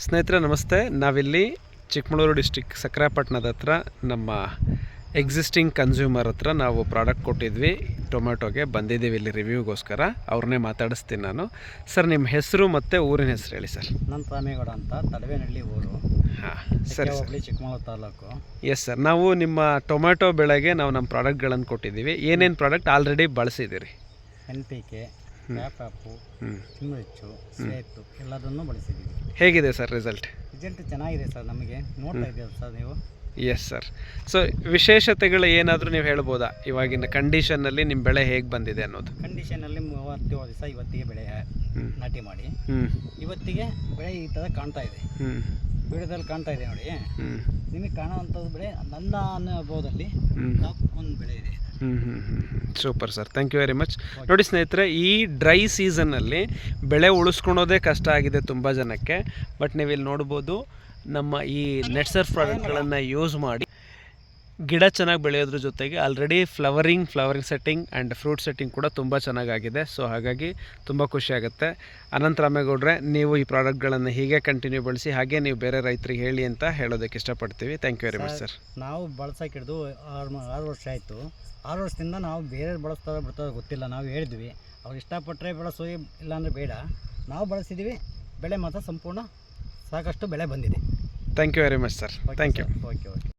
ಸ್ನೇಹಿತರೆ ನಮಸ್ತೆ. ನಾವಿಲ್ಲಿ ಚಿಕ್ಕಮಗಳೂರು ಡಿಸ್ಟಿಕ್ ಸಕ್ರಾಪಟ್ಟಣದ ಹತ್ರ ನಮ್ಮ ಎಕ್ಸಿಸ್ಟಿಂಗ್ ಕನ್ಸ್ಯೂಮರ್ ಹತ್ರ ನಾವು ಪ್ರಾಡಕ್ಟ್ ಕೊಟ್ಟಿದ್ವಿ. ಟೊಮೆಟೊಗೆ ಬಂದಿದ್ದೀವಿ ಇಲ್ಲಿ ರಿವ್ಯೂಗೋಸ್ಕರ. ಅವ್ರನ್ನೇ ಮಾತಾಡಿಸ್ತೀನಿ ನಾನು. ಸರ್, ನಿಮ್ಮ ಹೆಸರು ಮತ್ತು ಊರಿನ ಹೆಸರು ಹೇಳಿ ಸರ್. ನನ್ನ ರಾಮೇಗೌಡ ಅಂತ, ತಡವೇನಹಳ್ಳಿ ಊರು. ಹಾಂ, ಸರಿ sir. Chikkamagaluru taluk. Yes sir, ನಾವು ನಿಮ್ಮ ಟೊಮೆಟೊ ಬೆಳೆಗೆ ನಾವು ನಮ್ಮ ಪ್ರಾಡಕ್ಟ್ಗಳನ್ನು ಕೊಟ್ಟಿದ್ದೀವಿ. ಏನೇನು ಪ್ರಾಡಕ್ಟ್ ಆಲ್ರೆಡಿ ಬಳಸಿದ್ದೀರಿ? NPK, ವ್ಯಾಪಾಪು, ಚಿಮ್ಮರಿಚ್ಚು, ಸ್ವೇತು ಎಲ್ಲದನ್ನು ಬಳಸಿದ್ದೀವಿ. ಹೇಗಿದೆ ಸರ್ ರಿಸಲ್ಟ್ ಚೆನ್ನಾಗಿದೆ ಸರ್. ನಮಗೆ ನೋಡ್ತಾ ಇದ್ದೀವಿ ಸರ್ ನೀವು. Yes sir. ಸೊ ವಿಶೇಷತೆಗಳು ಏನಾದರೂ ನೀವು ಹೇಳ್ಬೋದಾ? ಇವಾಗಿನ ಕಂಡೀಷನ್ನಲ್ಲಿ ನಿಮ್ಮ ಬೆಳೆ ಹೇಗೆ ಬಂದಿದೆ ಅನ್ನೋದು? ಕಂಡೀಷನಲ್ಲಿ 37 ದಿವಸ ಇವತ್ತಿಗೆ ಬೆಳೆ ನಾಟಿ ಮಾಡಿ ಇವತ್ತಿಗೆ ಬೆಳೆ ಈ ಥರ ಕಾಣ್ತಾ ಇದೆ. ವಿಡಿಯೋದಲ್ಲಿ ಕಾಣ್ತಾ ಇದೆ ನೋಡಿ. ನಿಮಗೆ ಕಾಣುವಂಥದ್ದು ಬೆಳೆ ನನ್ನ ಅನುಭವದಲ್ಲಿ ಟಾಪ್ ಒಂದು ಬೆಳೆ ಇದೆ. Super sir, thank you very much. ನೋಡಿ ಸ್ನೇಹಿತರೆ, ಈ ಡ್ರೈ ಸೀಸನ್ನಲ್ಲಿ ಬೆಳೆ ಉಳಿಸ್ಕೊಳೋದೇ ಕಷ್ಟ ಆಗಿದೆ ತುಂಬ ಜನಕ್ಕೆ. ಬಟ್ ನೀವು ಇಲ್ಲಿ ನೋಡ್ಬೋದು, ನಮ್ಮ ಈ ನೆಟ್ಸರ್ಫ್ ಪ್ರಾಡಕ್ಟ್ಗಳನ್ನು ಯೂಸ್ ಮಾಡಿ ಗಿಡ ಚೆನ್ನಾಗಿ ಬೆಳೆಯೋದ್ರ ಜೊತೆಗೆ already flowering setting and fruit setting ಕೂಡ ತುಂಬ ಚೆನ್ನಾಗಾಗಿದೆ. ಸೊ ಹಾಗಾಗಿ ತುಂಬ ಖುಷಿಯಾಗುತ್ತೆ. ಅನಂತ ರಾಮೇಗೌಡ್ರೆ, ನೀವು ಈ ಪ್ರಾಡಕ್ಟ್ಗಳನ್ನು ಹೀಗೆ ಕಂಟಿನ್ಯೂ ಬಳಸಿ, ಹಾಗೆ ನೀವು ಬೇರೆ ರೈತರಿಗೆ ಹೇಳಿ ಅಂತ ಹೇಳೋದಕ್ಕೆ ಇಷ್ಟಪಡ್ತೀವಿ. Thank you very much sir. ನಾವು ಬಳಸೋಕೆ ಹಿಡಿದು 6 ವರ್ಷ ಆಯಿತು. 6 ವರ್ಷದಿಂದ ನಾವು ಬೇರೆ ಬಳಸ್ತಾರೆ ಬಿಡ್ತಾರೆ ಗೊತ್ತಿಲ್ಲ. ನಾವು ಹೇಳಿದ್ವಿ, ಅವ್ರು ಇಷ್ಟಪಟ್ಟರೆ ಬಳಸೋ, ಇಲ್ಲಾಂದರೆ ಬೇಡ. ನಾವು ಬಳಸಿದ್ದೀವಿ. ಬೆಳೆ ಮಾತ್ರ ಸಂಪೂರ್ಣ ಸಾಕಷ್ಟು ಬೆಳೆ ಬಂದಿದೆ. Thank you very much sir. Thank you. Okay.